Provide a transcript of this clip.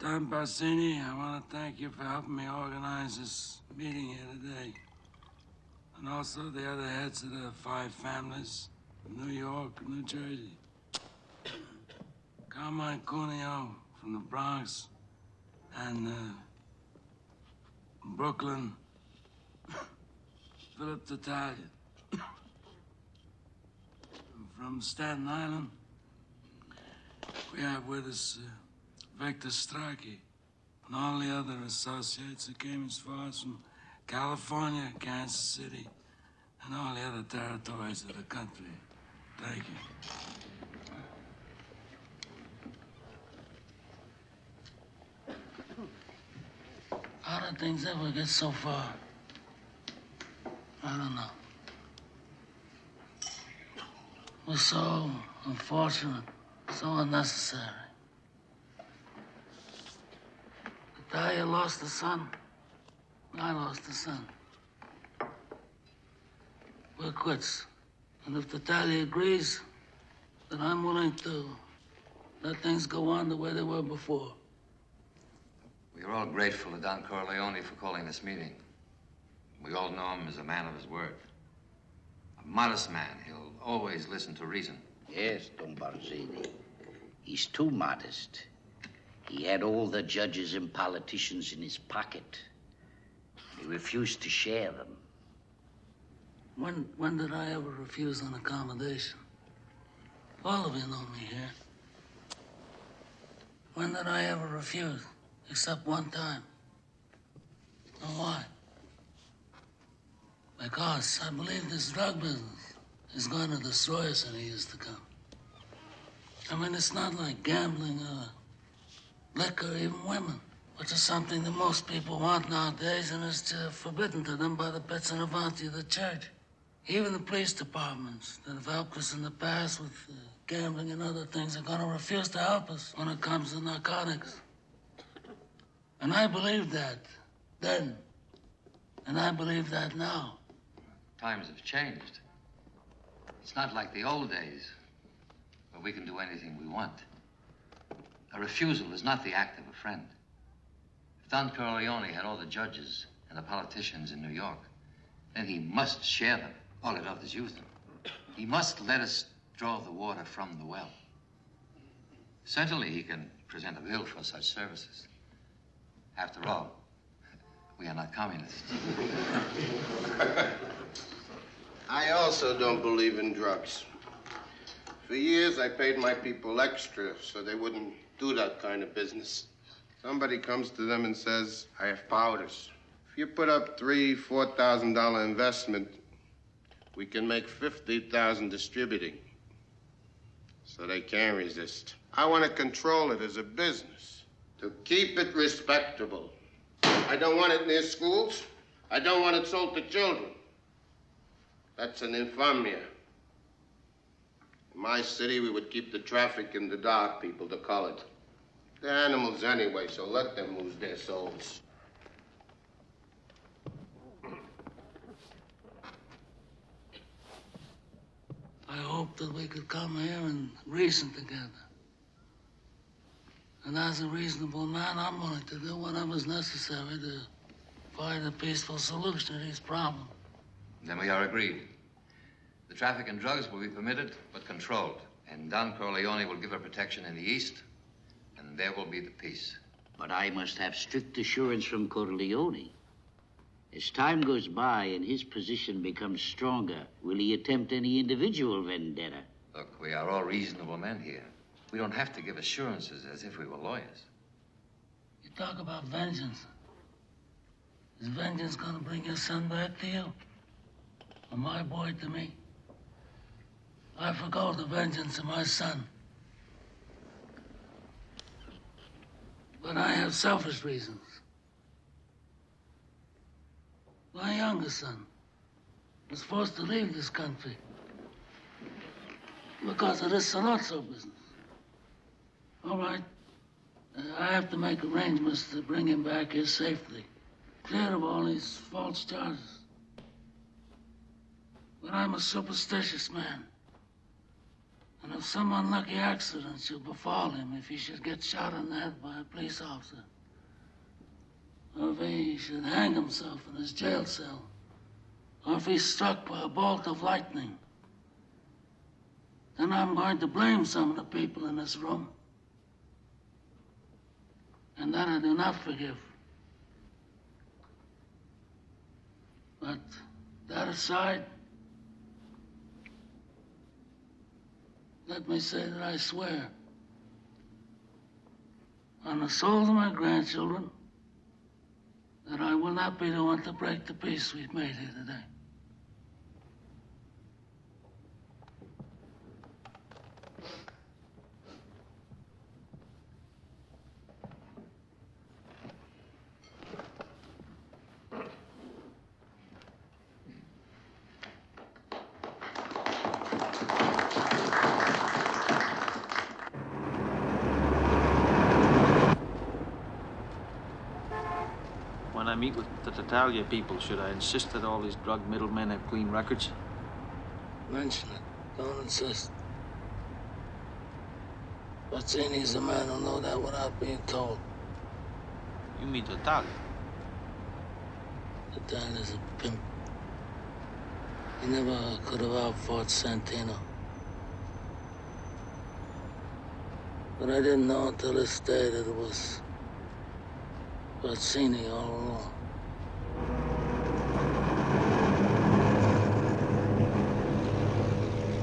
Don Bassini, I want to thank you for helping me organize this meeting here today. And also the other heads of the 5 families, New York, New Jersey. Carmine Cuneo from the Bronx, and Brooklyn, Philip Italian. From Staten Island, we have with us Victor Strachey and all the other associates that came as far as from California, Kansas City, and all the other territories of the country. Thank you. How did things ever get so far? I don't know. It was so unfortunate, so unnecessary. Talia lost a son. I lost a son. We're quits. And if Talia agrees, then I'm willing to let things go on the way they were before. We are all grateful to Don Corleone for calling this meeting. We all know him as a man of his word. A modest man. He'll always listen to reason. Yes, Don Barzini. He's too modest. He had all the judges and politicians in his pocket. He refused to share them. When did I ever refuse an accommodation? All of you know me here. When did I ever refuse? Except one time. And why? Because I believe this drug business is going to destroy us in the years to come. I mean, it's not like gambling or liquor, or even women, which is something that most people want nowadays and is forbidden to them by the bits and avanti of the church. Even the police departments that have helped us in the past with gambling and other things are going to refuse to help us when it comes to narcotics. And I believed that then, and I believe that now. Times have changed. It's not like the old days where we can do anything we want. A refusal is not the act of a friend. If Don Corleone had all the judges and the politicians in New York, then he must share them. All he does is use them. He must let us draw the water from the well. Certainly he can present a bill for such services. After all, we are not communists. I also don't believe in drugs. For years, I paid my people extra so they wouldn't do that kind of business. Somebody comes to them and says, I have powders. If you put up $3,000, $4,000 investment, we can make $50,000 distributing. So they can't resist. I want to control it as a business, to keep it respectable. I don't want it near schools. I don't want it sold to children. That's an infamia. In my city, we would keep the traffic in the dark, people, the colored. They're animals anyway, so let them lose their souls. I hope that we could come here and reason together. And as a reasonable man, I'm willing to do whatever's necessary to find a peaceful solution to these problems. Then we are agreed. The traffic in drugs will be permitted, but controlled. And Don Corleone will give her protection in the East, and there will be the peace. But I must have strict assurance from Corleone. As time goes by and his position becomes stronger, will he attempt any individual vendetta? Look, we are all reasonable men here. We don't have to give assurances as if we were lawyers. You talk about vengeance. Is vengeance gonna bring your son back to you? Or my boy to me? I forgo the vengeance of my son. But I have selfish reasons. My youngest son was forced to leave this country because of this Salazzo business. All right, I have to make arrangements to bring him back here safely, clear of all these false charges. But I'm a superstitious man. And if some unlucky accident should befall him, if he should get shot in the head by a police officer, or if he should hang himself in his jail cell, or if he's struck by a bolt of lightning, then I'm going to blame some of the people in this room. And that I do not forgive. But that aside, let me say that I swear on the souls of my grandchildren that I will not be the one to break the peace we've made here today. When I meet with the Tatalia people, should I insist that all these drug middlemen have clean records? Mention it. Don't insist. Bazzini's a man who'll know that without being told. You mean Tatalia? Tatalia's a pimp. He never could have outfought Santino. But I didn't know until this day that it was Bazzini all along.